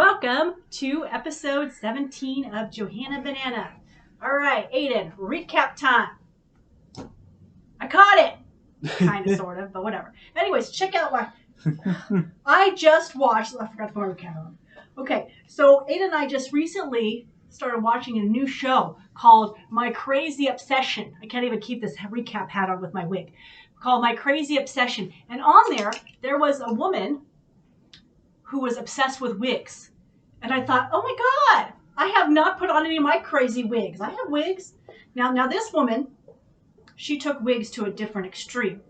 Welcome to episode 17 of Johanna Banana. All right, Aiden, recap time. I caught it. Kind of, sort of, but whatever. Anyways, check out what I just watched. I forgot to put my recap on. Okay, so Aiden and I just recently started watching a new show called My Crazy Obsession. I can't even keep this recap hat on with my wig. Called My Crazy Obsession. And on there was a woman who was obsessed with wigs. And I thought, oh my God, I have not put on any of my crazy wigs. I have wigs. Now this woman, she took wigs to a different extreme.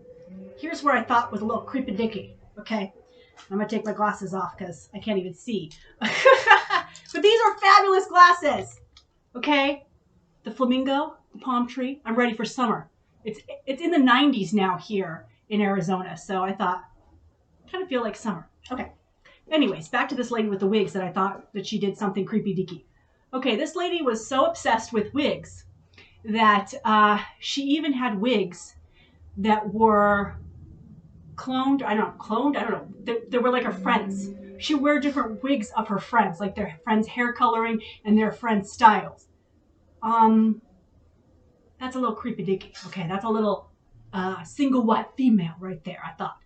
Here's where I thought was a little creepy dicky. Okay, I'm gonna take my glasses off because I can't even see. But these are fabulous glasses. Okay, the flamingo, the palm tree. I'm ready for summer. It's in the 90s now here in Arizona, so I thought, kind of feel like summer. Okay. Anyways, back to this lady with the wigs that I thought that she did something creepy deaky. Okay, this lady was so obsessed with wigs that she even had wigs that were cloned. I don't know. They were like her friends. She would wear different wigs of her friends, like their friends' hair coloring and their friends' styles. That's a little creepy dicky. Okay, that's a little single white female right there, I thought.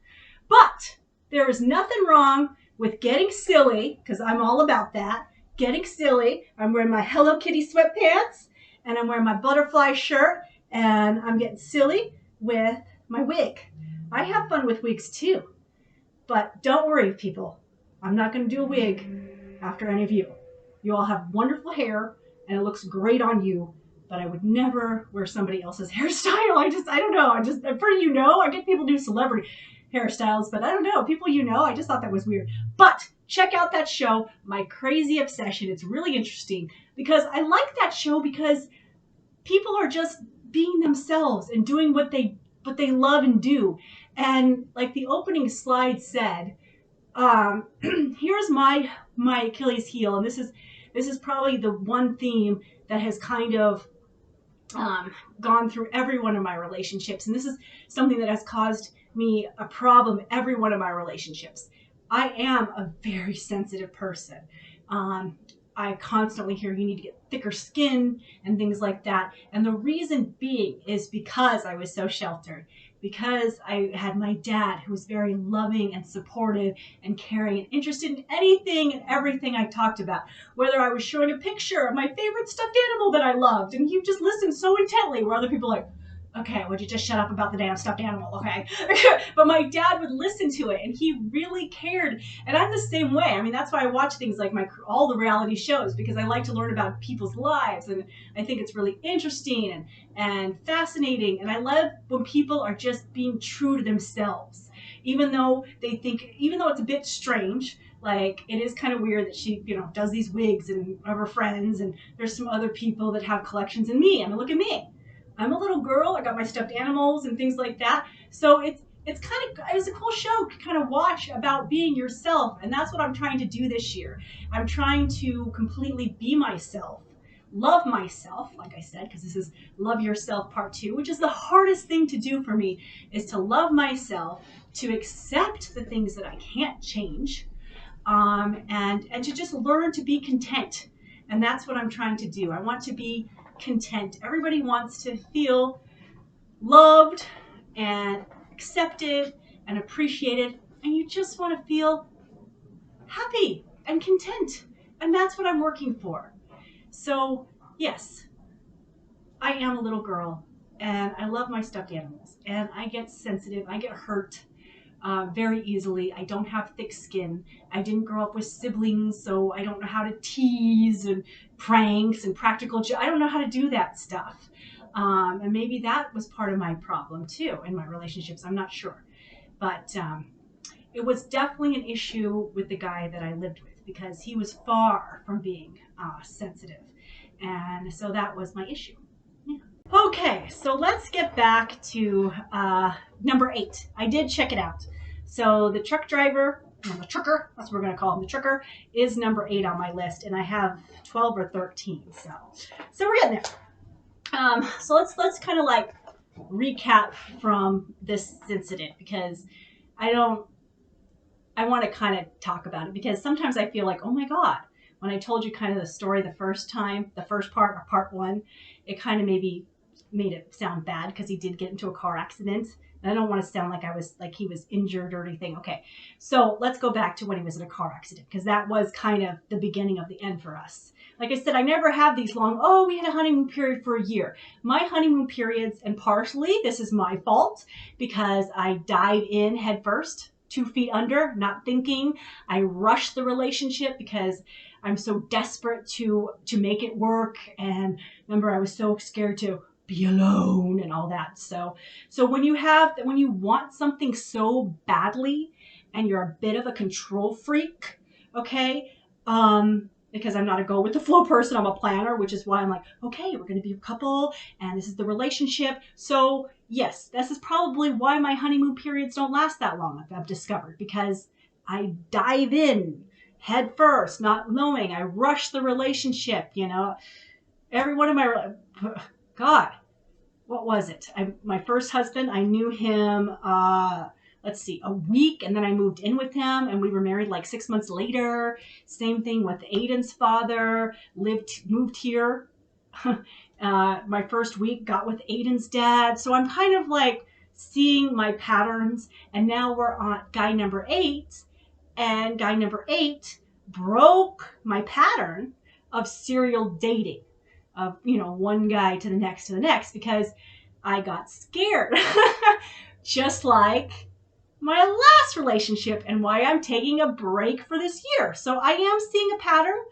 But there is nothing wrong with getting silly, because I'm all about that. Getting silly. I'm wearing my Hello Kitty sweatpants, and I'm wearing my butterfly shirt, and I'm getting silly with my wig. I have fun with wigs too. But don't worry, people. I'm not going to do a wig after any of you. You all have wonderful hair, and it looks great on you, but I would never wear somebody else's hairstyle. I don't know. I'm pretty, I get people do celebrity hairstyles, but I don't know. People, I just thought that was weird. But check out that show, My Crazy Obsession. It's really interesting because I like that show because people are just being themselves and doing what they love and do. And like the opening slide said, here's my Achilles heel, and this is probably the one theme that has kind of gone through every one of my relationships, and this is something that has caused me a problem every one of my relationships. I am a very sensitive person. I constantly hear you need to get thicker skin and things like that. And the reason being is because I was so sheltered, because I had my dad who was very loving and supportive and caring and interested in anything and everything I talked about. Whether I was showing a picture of my favorite stuffed animal that I loved, and he just listened so intently, where other people are like, okay, would you just shut up about the damn stuffed animal, okay? But my dad would listen to it, and he really cared. And I'm the same way. I mean, that's why I watch things like all the reality shows, because I like to learn about people's lives, and I think it's really interesting and fascinating. And I love when people are just being true to themselves, even though it's a bit strange. Like, it is kind of weird that she, does these wigs and of her friends, and there's some other people that have collections, and me. I mean, look at me. I'm a little girl. I got my stuffed animals and things like that. So it was a cool show to kind of watch about being yourself. And that's what I'm trying to do this year. I'm trying to completely be myself, love myself, like I said, because this is Love Yourself Part 2, which is the hardest thing to do for me, is to love myself, to accept the things that I can't change, and to just learn to be content. And that's what I'm trying to do. I want to be content. Everybody wants to feel loved and accepted and appreciated, and you just want to feel happy and content. And that's what I'm working for. So, yes, I am a little girl, and I love my stuffed animals, and I get sensitive. I get hurt very easily. I don't have thick skin. I didn't grow up with siblings, so I don't know how to tease and pranks and practical I don't know how to do that stuff. And maybe that was part of my problem too in my relationships. I'm not sure. But it was definitely an issue with the guy that I lived with, because he was far from being sensitive. And so that was my issue. Yeah. Okay, so let's get back to number 8. I did check it out. So the truck driver, the trucker, that's what we're going to call him, the trucker, is number 8 on my list, and I have 12 or 13. So we're getting there. So let's kind of like recap from this incident, because I don't I want to kind of talk about it because sometimes I feel like, oh my God, when I told you kind of the story the first time, the first part or part one, it kind of maybe made it sound bad because he did get into a car accident. And I don't want to sound like I was like he was injured or anything. Okay, so let's go back to when he was in a car accident because that was kind of the beginning of the end for us. Like I said, I never have these long, oh, we had a honeymoon period for a year. My honeymoon periods, and partially this is my fault because I dive in head first, 2 feet under, not thinking. I rush the relationship because I'm so desperate to make it work. And remember, I was so scared to be alone and all that. So when you want something so badly and you're a bit of a control freak, okay, because I'm not a go with the flow person, I'm a planner, which is why I'm like, okay, we're going to be a couple and this is the relationship. So yes, this is probably why my honeymoon periods don't last that long, I've discovered, because I dive in head first, not knowing. I rush the relationship, every one of my, God, what was it? My first husband, I knew him, let's see, a week, and then I moved in with him, and we were married like 6 months later. Same thing with Aiden's father, moved here. My first week got with Aiden's dad. So I'm kind of like seeing my patterns, and now we're on guy number 8, and guy number 8 broke my pattern of serial dating, of one guy to the next because I got scared. Just like my last relationship and why I'm taking a break for this year. So I am seeing a pattern.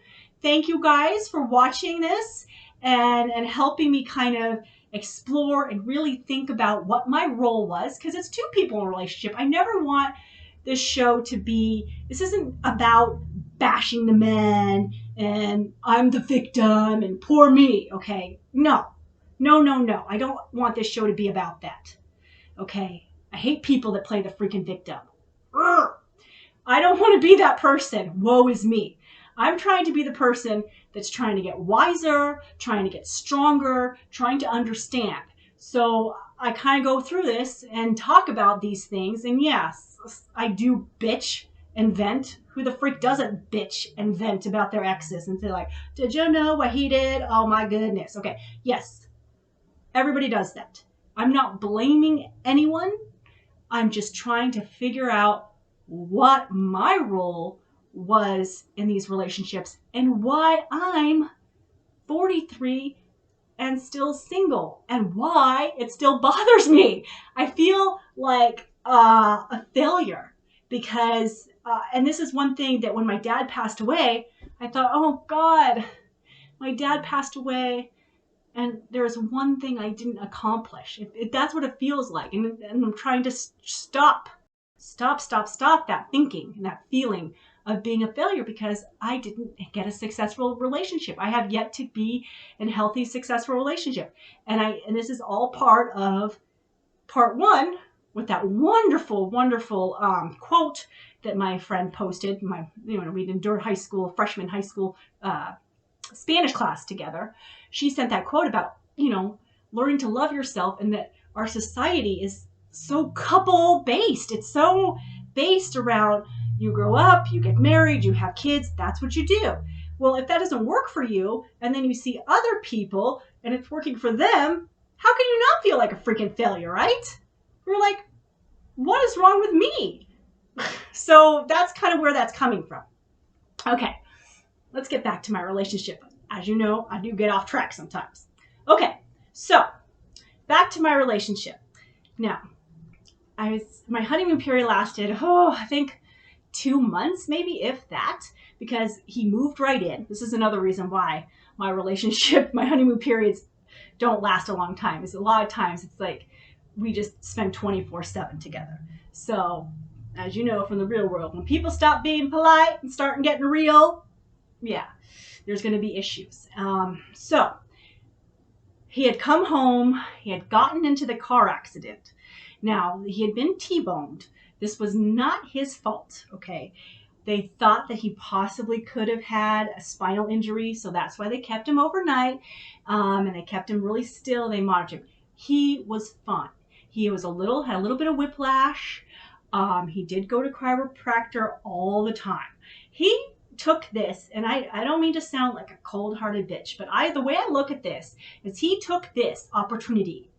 Thank you guys for watching this and helping me kind of explore and really think about what my role was, because it's 2 people in a relationship. I never want this show to be, this isn't about bashing the men and I'm the victim and poor me, okay? No. I don't want this show to be about that, okay? I hate people that play the freaking victim. Urgh. I don't want to be that person. Woe is me. I'm trying to be the person that's trying to get wiser, trying to get stronger, trying to understand. So I kind of go through this and talk about these things. And yes, I do bitch and vent. Who the freak doesn't bitch and vent about their exes and say like, did you know what he did? Oh my goodness. Okay. Yes. Everybody does that. I'm not blaming anyone. I'm just trying to figure out what my role was in these relationships and why I'm 43 and still single and why it still bothers me. I feel like a failure because, and this is one thing that when my dad passed away, I thought, oh God, my dad passed away and there's one thing I didn't accomplish. That's what it feels like. And I'm trying to stop that thinking and that feeling of being a failure because I didn't get a successful relationship. I have yet to be in a healthy, successful relationship. And this is all part of part 1 with that wonderful, wonderful quote that my friend posted. We endured freshman high school Spanish class together. She sent that quote about, learning to love yourself, and that our society is so couple based. It's so based around you grow up, you get married, you have kids, that's what you do. Well, if that doesn't work for you, and then you see other people and it's working for them, how can you not feel like a freaking failure, right? We're like, what is wrong with me? So that's kind of where that's coming from. Okay, let's get back to my relationship. As you know, I do get off track sometimes. Okay, so back to my relationship. Now, my honeymoon period lasted, I think 2 months, maybe, if that, because he moved right in. This is another reason why my honeymoon periods don't last a long time. Is a lot of times it's like we just spend 24/7 together. So, as you know from the real world, when people stop being polite and start getting real, yeah, there's going to be issues. So he had come home. He had gotten into the car accident. Now, he had been T-boned. This was not his fault, okay? They thought that he possibly could have had a spinal injury, so that's why they kept him overnight, and they kept him really still. They monitored him. He was fine. He was had a little bit of whiplash, He did go to chiropractor all the time. He took this, and I don't mean to sound like a cold-hearted bitch, but the way I look at this is he took this opportunity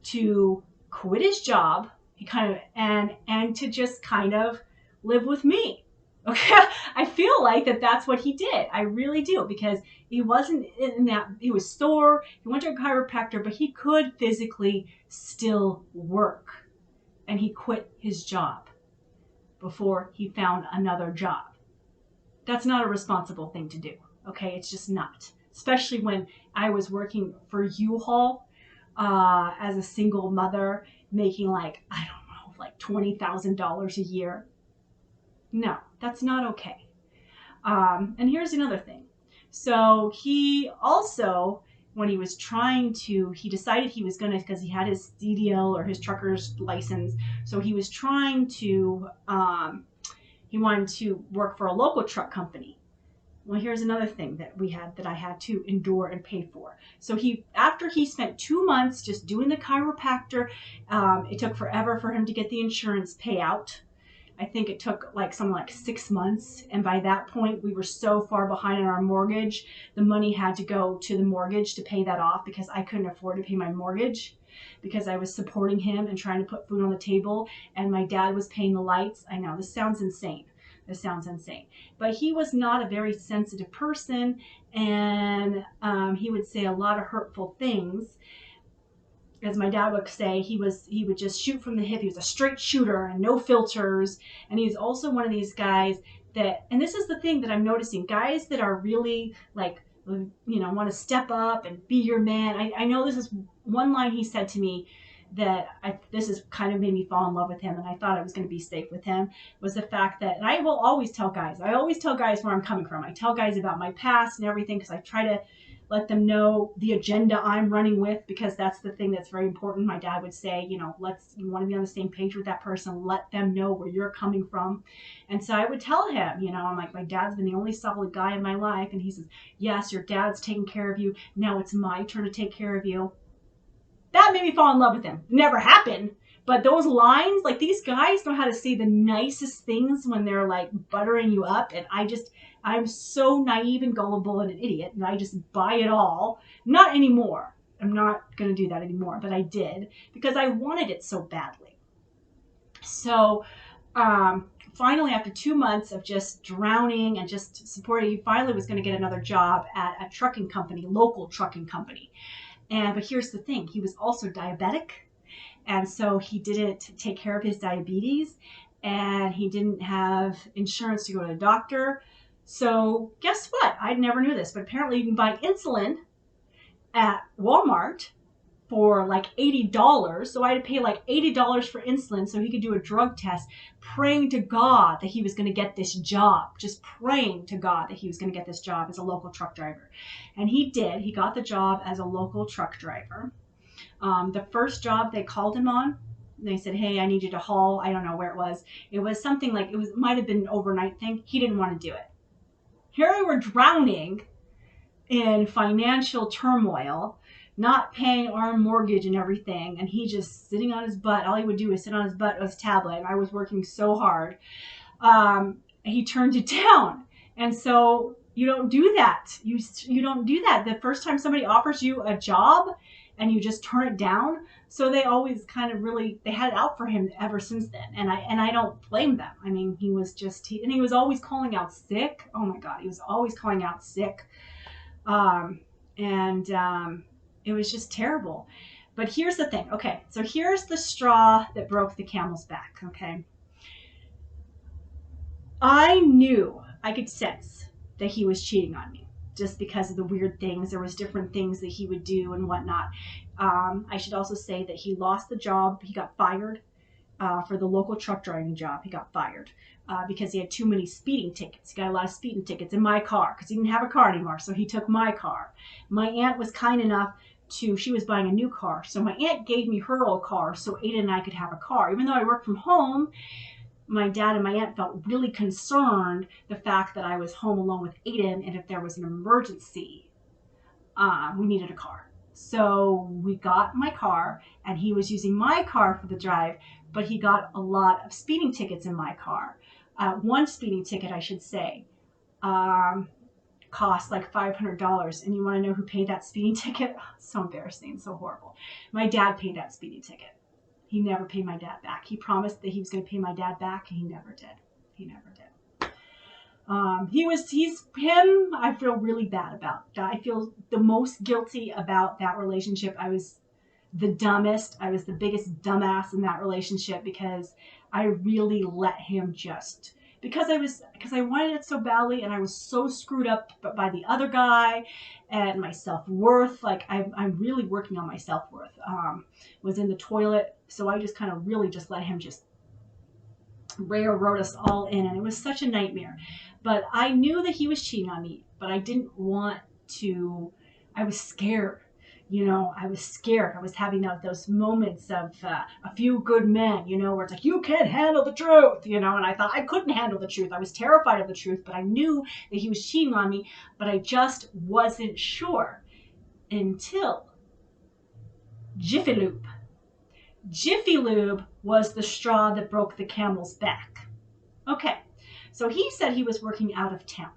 to quit his job, he kind of and to just kind of live with me. Okay, I feel like that's what he did. I really do, because he wasn't in that, he was sore, he went to a chiropractor, but he could physically still work. And he quit his job before he found another job. That's not a responsible thing to do. Okay, it's just not. Especially when I was working for U-Haul as a single mother, making like, I don't know, like $20,000 a year. No, that's not okay. And here's another thing. So he also, when he was trying to, he decided he was going to, because he had his CDL or his trucker's license, so he was trying to, he wanted to work for a local truck company. Well, here's another thing that I had to endure and pay for. So after he spent 2 months just doing the chiropractor, it took forever for him to get the insurance payout. I think it took something like 6 months. And by that point, we were so far behind on our mortgage. The money had to go to the mortgage to pay that off, because I couldn't afford to pay my mortgage, because I was supporting him and trying to put food on the table. And my dad was paying the lights. I know this sounds insane. But he was not a very sensitive person. And he would say a lot of hurtful things. As my dad would say, he would just shoot from the hip. He was a straight shooter and no filters. And he's also one of these guys that, and this is the thing that I'm noticing, guys that are really want to step up and be your man. I know this is one line he said to me that this has kind of made me fall in love with him, and I thought I was going to be safe with him, was the fact that, and I will always tell guys, where I'm coming from. I tell guys about my past and everything, because I try to let them know the agenda I'm running with, because that's the thing that's very important. My dad would say, you want to be on the same page with that person, let them know where you're coming from. And so I would tell him, I'm like, my dad's been the only solid guy in my life. And he says, yes, your dad's taking care of you. Now it's my turn to take care of you. That made me fall in love with him. Never happened. But those lines, these guys know how to say the nicest things when they're buttering you up. And I'm so naive and gullible and an idiot, and I just buy it all. Not anymore. I'm not going to do that anymore, but I did, because I wanted it so badly. So finally, after 2 months of just drowning and just supporting, he finally was going to get another job at a trucking company, local trucking company. But here's the thing, he was also diabetic. And so he didn't take care of his diabetes, and he didn't have insurance to go to the doctor. So guess what? I never knew this, but apparently you can buy insulin at Walmart for $80. So I had to pay $80 for insulin so he could do a drug test, praying to God that he was going to get this job, just praying to God that he was going to get this job as a local truck driver. And he did. He got the job as a local truck driver. The first job they called him on, they said, hey, I need you to haul. I don't know where it was. It was something might have been an overnight thing. He didn't want to do it. Here we were drowning in financial turmoil, not paying our mortgage and everything, and he just sitting on his butt. All he would do is sit on his butt with his tablet, and I was working so hard. He turned it down. And so you don't do that. You don't do that. The first time somebody offers you a job and you just turn it down. So they always kind of they had it out for him ever since then. And I don't blame them. I mean, he was always calling out sick. Oh my God, he was always calling out sick. It was just terrible. But here's the thing. Okay, so here's the straw that broke the camel's back. Okay. I could sense that he was cheating on me, just because of the weird things. There was different things that he would do and whatnot. I should also say that he lost the job. He got fired for the local truck driving job. He got fired because he had too many speeding tickets. He got a lot of speeding tickets in my car because he didn't have a car anymore. So he took my car. My aunt was kind enough she was buying a new car. So my aunt gave me her old car so Aiden and I could have a car. Even though I worked from home, my dad and my aunt felt really concerned the fact that I was home alone with Aiden, and if there was an emergency, we needed a car. So we got my car, and he was using my car for the drive, but he got a lot of speeding tickets in my car. One speeding ticket, I should say, cost like $500. And you want to know who paid that speeding ticket? So embarrassing, so horrible. My dad paid that speeding ticket. He never paid my dad back. He promised that he was going to pay my dad back, and he never did. He never did. He's him. I feel really bad about that. I feel the most guilty about that relationship. I was the dumbest. I was the biggest dumbass in that relationship because I really let him just, because I wanted it so badly, and I was so screwed up by the other guy and my self-worth. Like I'm really working on my self-worth. Was in the toilet. So I just kind of really just let him just railroad us all in, and it was such a nightmare. But I knew that he was cheating on me, but I didn't want to. I was scared. I was scared. I was having those moments of a few good men, where it's like, you can't handle the truth, and I thought I couldn't handle the truth. I was terrified of the truth, but I knew that he was cheating on me, but I just wasn't sure until Jiffy Lube. Jiffy Lube was the straw that broke the camel's back. Okay, so he said he was working out of town,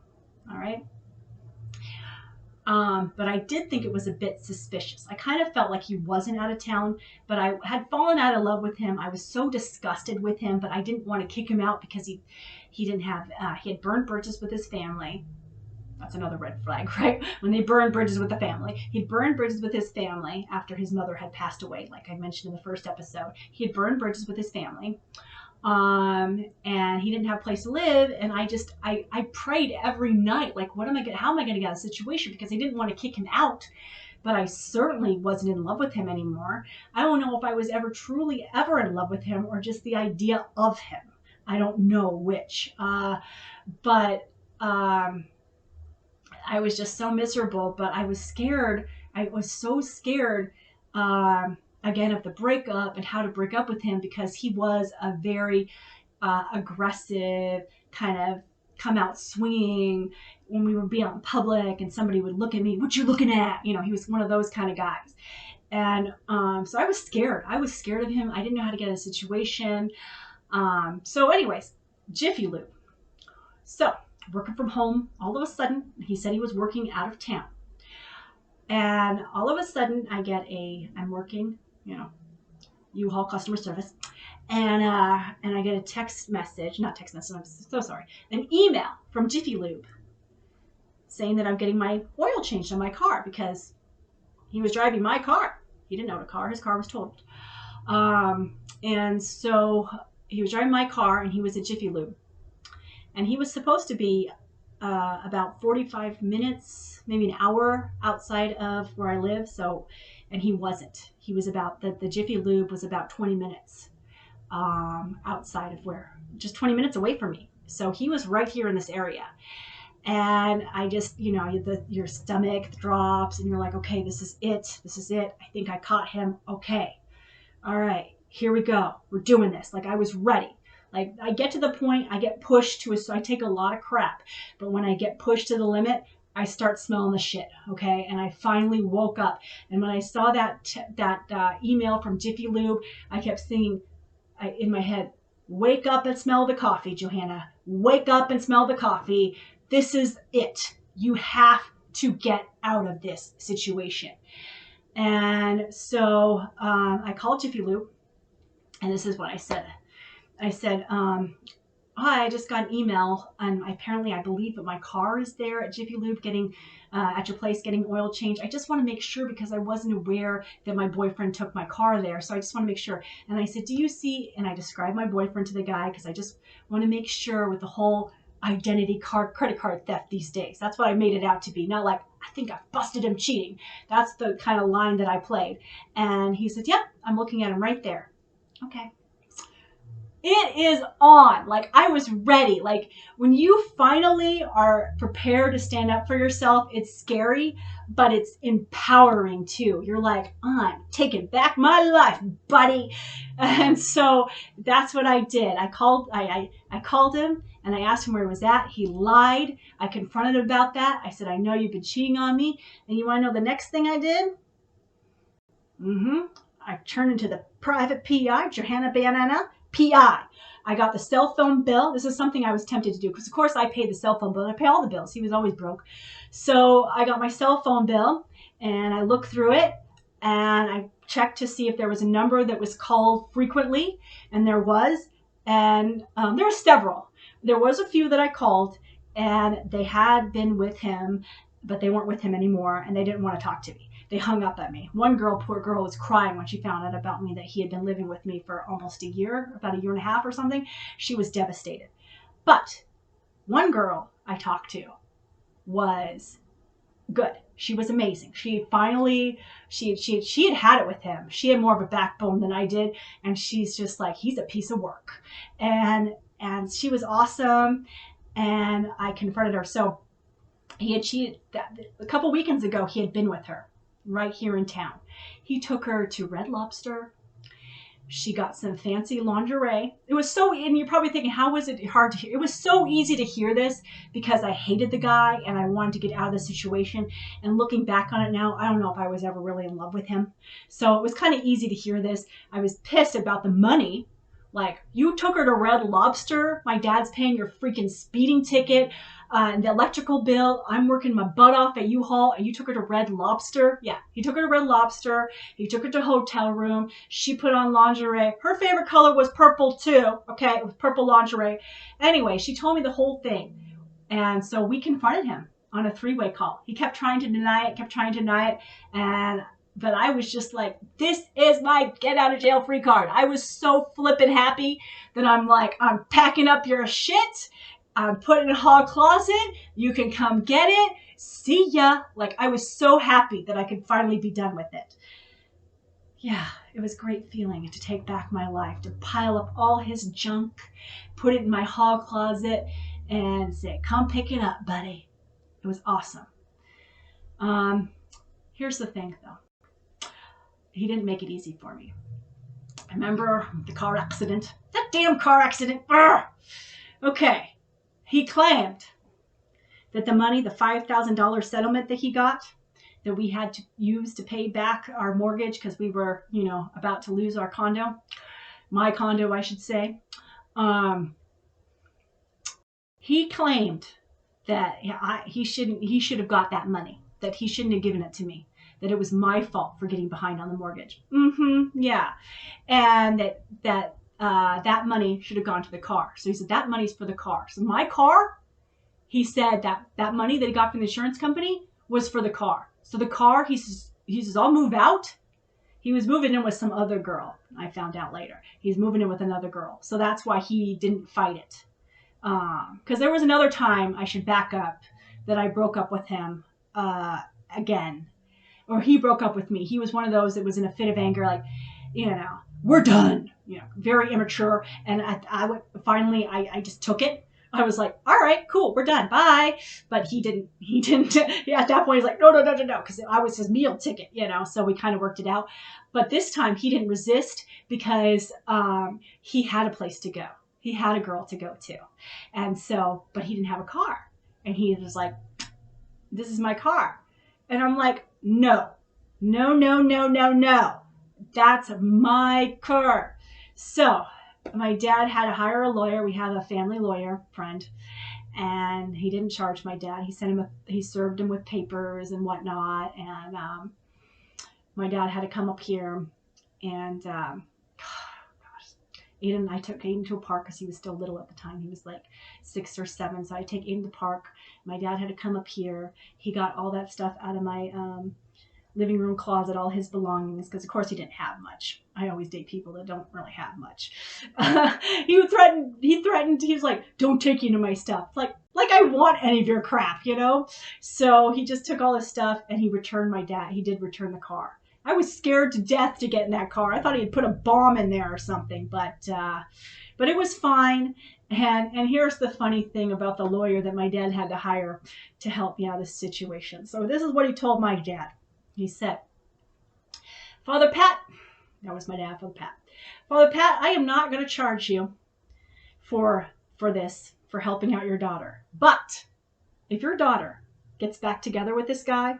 all right? But I did think it was a bit suspicious. I kind of felt like he wasn't out of town, but I had fallen out of love with him. I was so disgusted with him, but I didn't want to kick him out because he had burned bridges with his family. That's another red flag, right? When they burn bridges with the family. He'd burned bridges with his family after his mother had passed away, like I mentioned in the first episode. He had burned bridges with his family. And he didn't have a place to live. And I prayed every night, like, how am I going to get out of the situation? Because I didn't want to kick him out, but I certainly wasn't in love with him anymore. I don't know if I was ever truly ever in love with him or just the idea of him. I don't know which. But I was just so miserable, but I was scared. I was so scared, again, of the breakup and how to break up with him, because he was a very aggressive, kind of come out swinging when we would be out in public and somebody would look at me, what you looking at? He was one of those kind of guys. And so I was scared. I was scared of him. I didn't know how to get in a situation. So anyways, Jiffy Lube. So working from home, all of a sudden, he said he was working out of town. And all of a sudden, I'm working, U-Haul customer service, and I get a text message, not text message, I'm so sorry, an email from Jiffy Lube saying that I'm getting my oil changed on my car because he was driving my car. He didn't own a car. His car was totaled. And so he was driving my car, and he was at Jiffy Lube. And he was supposed to be about 45 minutes, maybe an hour outside of where I live. And he wasn't. He was the Jiffy Lube was about 20 minutes outside of just 20 minutes away from me. So he was right here in this area. And I just, your stomach drops and you're like, okay, this is it. This is it. I think I caught him. Okay. All right, here we go. We're doing this. Like, I was ready. Like, I get to the point, I get pushed so I take a lot of crap. But when I get pushed to the limit, I start smelling the shit, okay? And I finally woke up. And when I saw that email from Jiffy Lube, I kept singing in my head, wake up and smell the coffee, Johanna. Wake up and smell the coffee. This is it. You have to get out of this situation. And so I called Jiffy Lube, and this is what I said. I said, hi, I just got an email, and apparently I believe that my car is there at Jiffy Lube at your place getting oil change. I just want to make sure because I wasn't aware that my boyfriend took my car there. So I just want to make sure. And I said, do you see, and I described my boyfriend to the guy because I just want to make sure with the whole identity card, credit card theft these days. That's what I made it out to be. Not like, I think I busted him cheating. That's the kind of line that I played. And he said, yep, I'm looking at him right there. Okay. It is on. Like, I was ready. Like, when you finally are prepared to stand up for yourself, it's scary, but it's empowering too. You're like, I'm taking back my life, buddy. And so that's what I did. I called him and I asked him where he was at. He lied. I confronted him about that. I said, I know you've been cheating on me. And you want to know the next thing I did? I turned into the private PI, Johanna Banana, PI. I got the cell phone bill. This is something I was tempted to do because, of course, I paid the cell phone bill. I pay all the bills. He was always broke. So I got my cell phone bill, and I looked through it, and I checked to see if there was a number that was called frequently, and there was. And there were several. There was a few that I called, and they had been with him, but they weren't with him anymore, and they didn't want to talk to me. They hung up at me. One girl, poor girl, was crying when she found out about me, that he had been living with me for almost a year, about a year and a half or something. She was devastated. But one girl I talked to was good. She was amazing. She finally, she had it with him. She had more of a backbone than I did. And she's just like, he's a piece of work. And she was awesome. And I confronted her. So he had cheated. A couple weekends ago, he had been with her right here in town. He took her to Red Lobster. She got some fancy lingerie. It was so, and you're probably thinking, how was it hard to hear? It was so easy to hear this because I hated the guy and I wanted to get out of the situation. And looking back on it now, I don't know if I was ever really in love with him. So it was kind of easy to hear this. I was pissed about the money. Like, you took her to Red Lobster. My dad's paying your freaking speeding ticket. And the electrical bill, I'm working my butt off at U-Haul, and you took her to Red Lobster. Yeah, he took her to Red Lobster. He took her to a hotel room. She put on lingerie. Her favorite color was purple too. Okay, it was purple lingerie. Anyway, she told me the whole thing. And so we confronted him on a three-way call. He kept trying to deny it, but I was just like, this is my get out of jail free card. I was so flippin' happy that I'm like, I'm packing up your shit. I'm putting it in a hall closet. You can come get it. See ya. Like, I was so happy that I could finally be done with it. Yeah, it was a great feeling to take back my life, to pile up all his junk, put it in my hall closet, and say, come pick it up, buddy. It was awesome. Here's the thing, though. He didn't make it easy for me. I remember the car accident. That damn car accident. Urgh! Okay. He claimed that the money, the $5,000 settlement that he got, that we had to use to pay back our mortgage because we were, about to lose our condo, my condo, I should say. He claimed that he should have got that money, that he shouldn't have given it to me, that it was my fault for getting behind on the mortgage. Yeah. And that money should have gone to the car. So he said, that money's for the car. So my car, he said that money that he got from the insurance company was for the car. So the car, he says, I'll move out. He was moving in with some other girl. I found out later. He's moving in with another girl. So that's why he didn't fight it. Because there was another time, I should back up, that I broke up with him again. Or he broke up with me. He was one of those that was in a fit of anger, like, we're done. Very immature. And I just took it. I was like, all right, cool, we're done, bye. But he didn't, at that point, he's like, no, because I was his meal ticket, so we kind of worked it out. But this time he didn't resist because he had a place to go. He had a girl to go to. And so, but he didn't have a car. And he was like, this is my car. And I'm like, no. That's my car. So my dad had to hire a lawyer. We have a family lawyer friend, and he didn't charge my dad. He served him with papers and whatnot. And my dad had to come up here, and I took Aiden to a park because he was still little at the time. He was like 6 or 7. So I take Aiden to the park. My dad had to come up here. He got all that stuff out of my living room closet, all his belongings, because of course he didn't have much. I always date people that don't really have much. He threatened, he was like, don't take any of my stuff. Like I want any of your crap, So he just took all his stuff and he did return the car. I was scared to death to get in that car. I thought he had put a bomb in there or something, but it was fine. And here's the funny thing about the lawyer that my dad had to hire to help me out of this situation. So this is what he told my dad. He said, Father Pat, that was my dad, Father Pat. Father Pat, I am not going to charge you for this, for helping out your daughter. But if your daughter gets back together with this guy,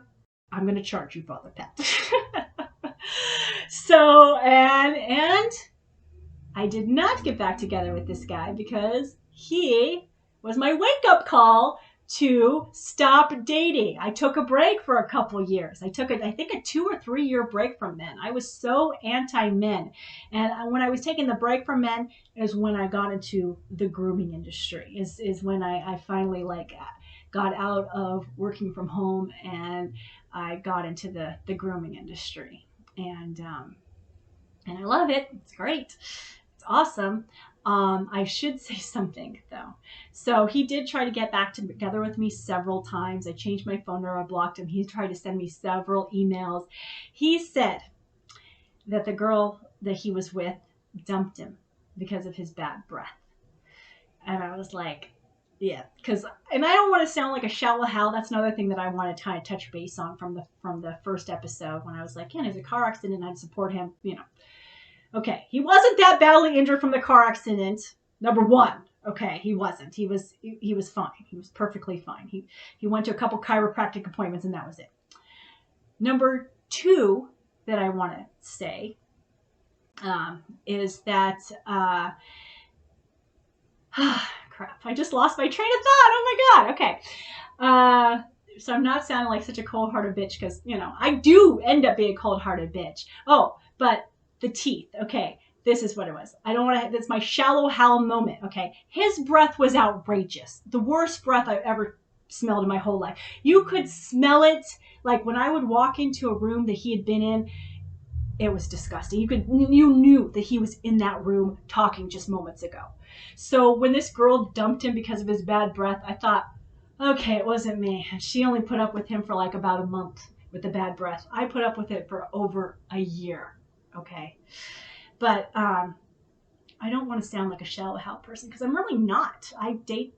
I'm going to charge you, Father Pat. So, and I did not get back together with this guy because he was my wake-up call to stop dating. I took a break for a couple years. I took I think a 2 or 3 year break from men. I was so anti-men. And when I was taking the break from men is when I got into the grooming industry. Is when I finally got out of working from home and I got into the grooming industry. And I love it. It's great. It's awesome. I should say something though. So he did try to get back together with me several times. I changed my phone number, I blocked him. He tried to send me several emails. He said that the girl that he was with dumped him because of his bad breath. And I was like, yeah, and I don't want to sound like a shallow Hal. That's another thing that I want to kind of touch base on from the first episode when I was like, yeah, there's a car accident, I'd support him, Okay, he wasn't that badly injured from the car accident. Number one, okay, he wasn't. He was fine. He was perfectly fine. He went to a couple chiropractic appointments and that was it. Number two that I want to say is that crap, I just lost my train of thought. Oh my god. Okay. So I'm not sounding like such a cold-hearted bitch because, I do end up being a cold-hearted bitch. Oh, but the teeth. Okay, this is what it was. I don't want to, that's my shallow Hal moment. Okay, his breath was outrageous. The worst breath I've ever smelled in my whole life. You could smell it. Like when I would walk into a room that he had been in, it was disgusting. You knew that he was in that room talking just moments ago. So when this girl dumped him because of his bad breath, I thought, okay, it wasn't me. She only put up with him for like about a month with the bad breath. I put up with it for over a year. Okay. But I don't want to sound like a shallow Hal person because I'm really not. I date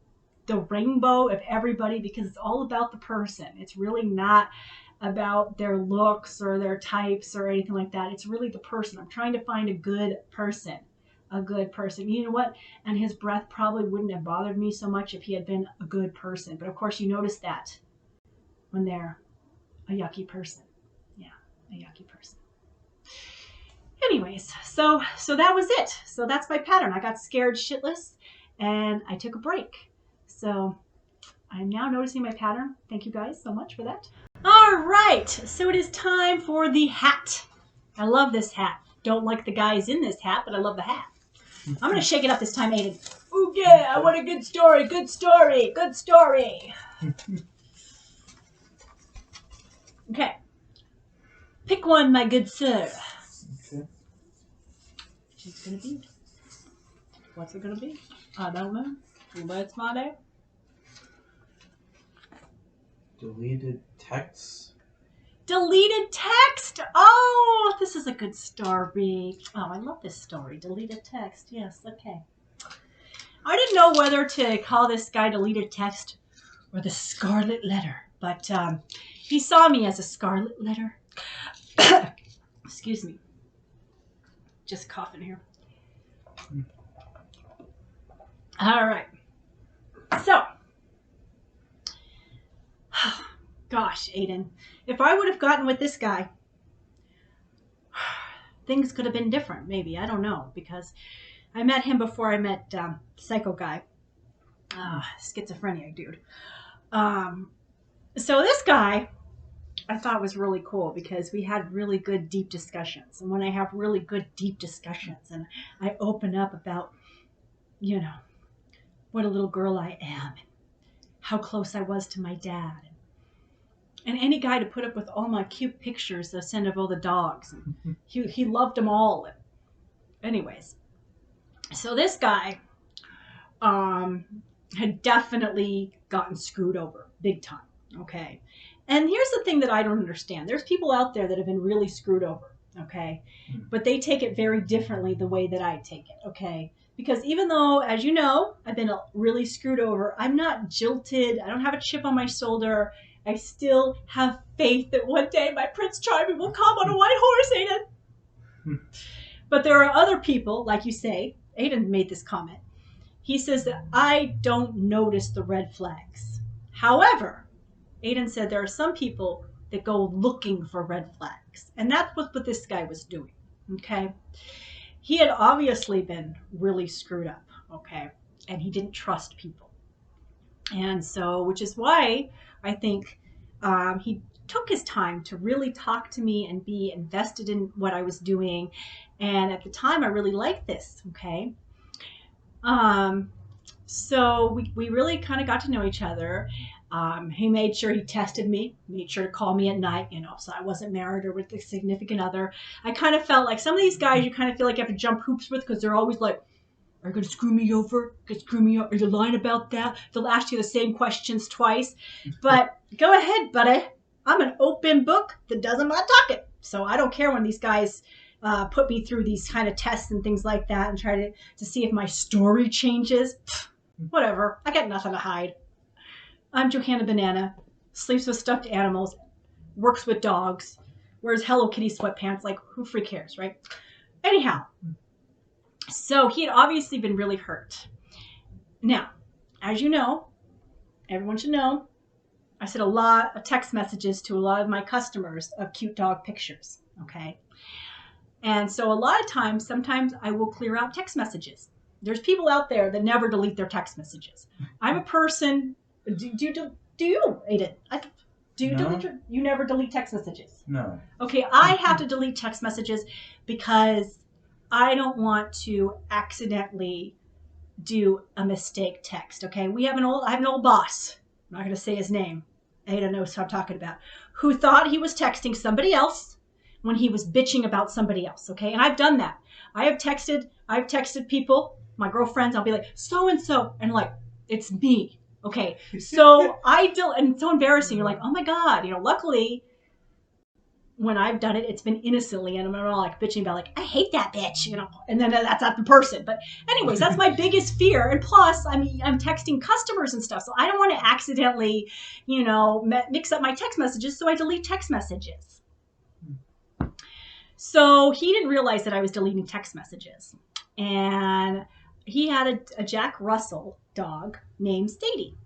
the rainbow of everybody because it's all about the person. It's really not about their looks or their types or anything like that. It's really the person. I'm trying to find a good person. A good person. You know what? And his breath probably wouldn't have bothered me so much if he had been a good person. But of course, you notice that when they're a yucky person. Yeah, a yucky person. Anyways, so that was it. So that's my pattern. I got scared shitless and I took a break. So I'm now noticing my pattern. Thank you guys so much for that. All right, so it is time for the hat. I love this hat. Don't like the guys in this hat, but I love the hat. I'm going to shake it up this time, Aiden. Oh yeah, I want a good story, good story, good story. Okay. Pick one, my good sir. Okay. What's it gonna be? What's it gonna be? I don't know. But it's my day. Deleted texts. Deleted text. Oh, this is a good story. Oh, I love this story. Deleted text. Yes. Okay. I didn't know whether to call this guy deleted text or the scarlet letter, but he saw me as a scarlet letter. Excuse me. Just coughing here. All right. So, gosh, Aiden, if I would have gotten with this guy, things could have been different, maybe. I don't know, because I met him before I met Psycho Guy. Schizophrenia, dude. So this guy, I thought was really cool because we had really good, deep discussions. And when I have really good, deep discussions and I open up about, what a little girl I am, and how close I was to my dad, and any guy to put up with all my cute pictures that I send of all the dogs. And he loved them all. And anyways, so this guy had definitely gotten screwed over big time. Okay. And here's the thing that I don't understand. There's people out there that have been really screwed over. Okay. But they take it very differently the way that I take it. Okay. Because even though, as you know, I've been really screwed over, I'm not jilted. I don't have a chip on my shoulder. I still have faith that one day my Prince Charming will come on a white horse, Aiden. But there are other people, like you say, Aiden made this comment. He says that I don't notice the red flags. However, Aiden said there are some people that go looking for red flags. And that's what this guy was doing. Okay. He had obviously been really screwed up. Okay. And he didn't trust people. And so, which is why I think he took his time to really talk to me and be invested in what I was doing. And at the time, I really liked this. Okay. Um, so we really kind of got to know each other. He made sure he tested me, made sure to call me at night, so I wasn't married or with a significant other. I kind of felt like some of these guys you kind of feel like you have to jump hoops with because they're always like, are you going to screw me over? Gonna screw me over? Are you lying about that? They'll ask you the same questions twice. But go ahead, buddy. I'm an open book that doesn't mind talking. So I don't care when these guys put me through these kind of tests and things like that and try to see if my story changes. Pfft, whatever. I got nothing to hide. I'm Johanna Banana. Sleeps with stuffed animals. Works with dogs. Wears Hello Kitty sweatpants. Like, who free cares, right? Anyhow. So he had obviously been really hurt. Now, as you know, everyone should know, I sent a lot of text messages to a lot of my customers of cute dog pictures, okay? And so a lot of times, sometimes I will clear out text messages. There's people out there that never delete their text messages. I'm a person, do you, Aiden? Do you delete you never delete text messages? No. Okay, I have to delete text messages because I don't want to accidentally do a mistake text. Okay, I have an old boss. I'm not going to say his name. Ada knows who I'm talking about. Who thought he was texting somebody else when he was bitching about somebody else. Okay, and I've done that. I've texted people, my girlfriends. I'll be like, so and so, and like, it's me. Okay, so and it's so embarrassing. You're like, oh my god. Luckily, when I've done it, it's been innocently, and I'm not like bitching about like, I hate that bitch, and then that's not the person. But anyways, that's my biggest fear. And plus, I'm texting customers and stuff, so I don't want to accidentally, mix up my text messages, so I delete text messages. So he didn't realize that I was deleting text messages, and he had a Jack Russell dog named Sadie.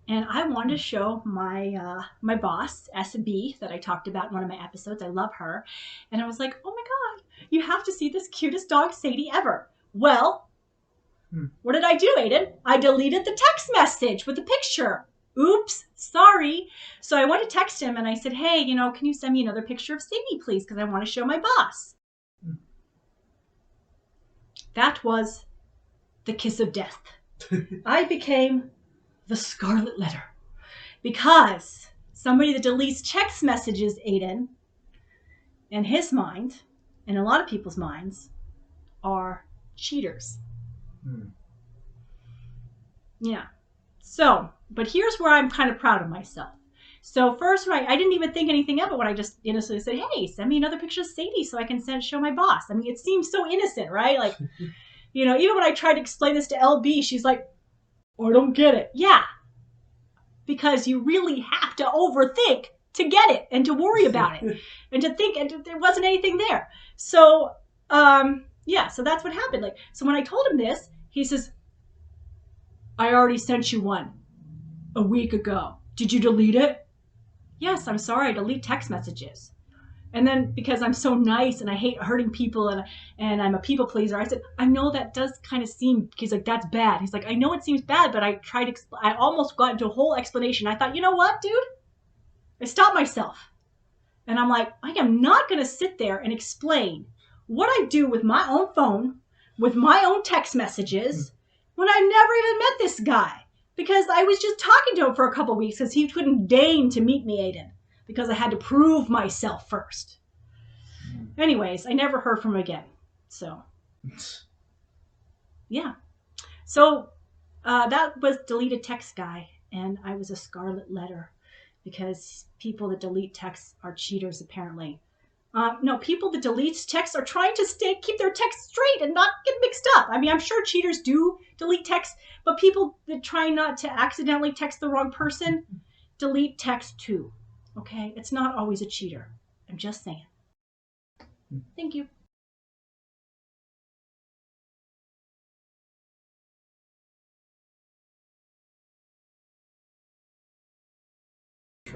And I wanted to show my my boss, S&B, that I talked about in one of my episodes. I love her. And I was like, oh my God, you have to see this cutest dog, Sadie, ever. Well, what did I do, Aiden? I deleted the text message with the picture. Oops, sorry. So I went to text him and I said, hey, can you send me another picture of Sadie, please? Because I want to show my boss. That was the kiss of death. I became the scarlet letter, because somebody that deletes text messages, Aiden, in his mind, and a lot of people's minds, are cheaters. Yeah. So, but here's where I'm kind of proud of myself. So first, I didn't even think anything of it when I just innocently said, hey, send me another picture of Sadie so I can show my boss. I mean, it seems so innocent, right? Like, even when I tried to explain this to LB, she's like, I don't get it. Yeah. Because you really have to overthink to get it and to worry about it and to think, and there wasn't anything there. So, so that's what happened. So when I told him this, he says, I already sent you one a week ago. Did you delete it? Yes, I'm sorry. I delete text messages. And then because I'm so nice and I hate hurting people and I'm a people pleaser, I said, I know that does kind of seem, he's like, that's bad. He's like, I know it seems bad, but I almost got into a whole explanation. I thought, you know what, dude? I stopped myself. And I'm like, I am not going to sit there and explain what I do with my own phone, with my own text messages, when I've never even met this guy. Because I was just talking to him for a couple weeks because he couldn't deign to meet me, Aiden. Because I had to prove myself first. Anyways, I never heard from him again. So, yeah. So, that was deleted text guy. And I was a scarlet letter. Because people that delete texts are cheaters, apparently. No, people that delete texts are trying to keep their text straight and not get mixed up. I mean, I'm sure cheaters do delete texts. But people that try not to accidentally text the wrong person delete text too. Okay, it's not always a cheater. I'm just saying. Thank you.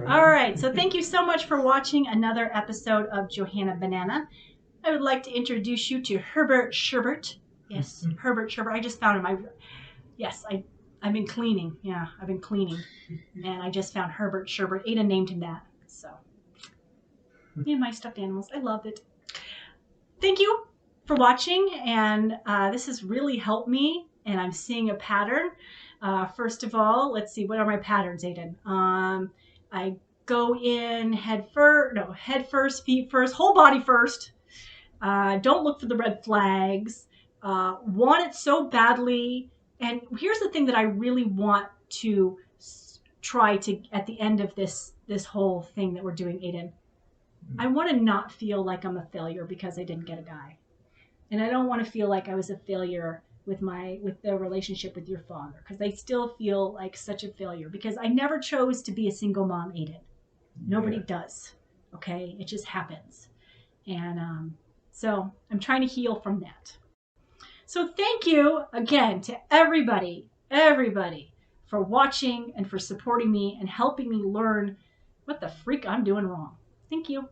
All right, so thank you so much for watching another episode of Johanna Banana. I would like to introduce you to Herbert Sherbert. Yes, Herbert Sherbert. I just found him. I've been cleaning. Yeah, I've been cleaning. And I just found Herbert Sherbert. Ada named him that. So, me and my stuffed animals. I love it. Thank you for watching. And this has really helped me. And I'm seeing a pattern. First of all, let's see. What are my patterns, Aiden? I go in head first, feet first, whole body first. Don't look for the red flags. Want it so badly. And here's the thing that I really want to try to, at the end of this whole thing that we're doing, Aiden, I want to not feel like I'm a failure because I didn't get a guy. And I don't want to feel like I was a failure with the relationship with your father, because I still feel like such a failure because I never chose to be a single mom, Aiden. Nobody does. Okay? It just happens. And so I'm trying to heal from that. So thank you again to everybody for watching and for supporting me and helping me learn what the freak I'm doing wrong. Thank you.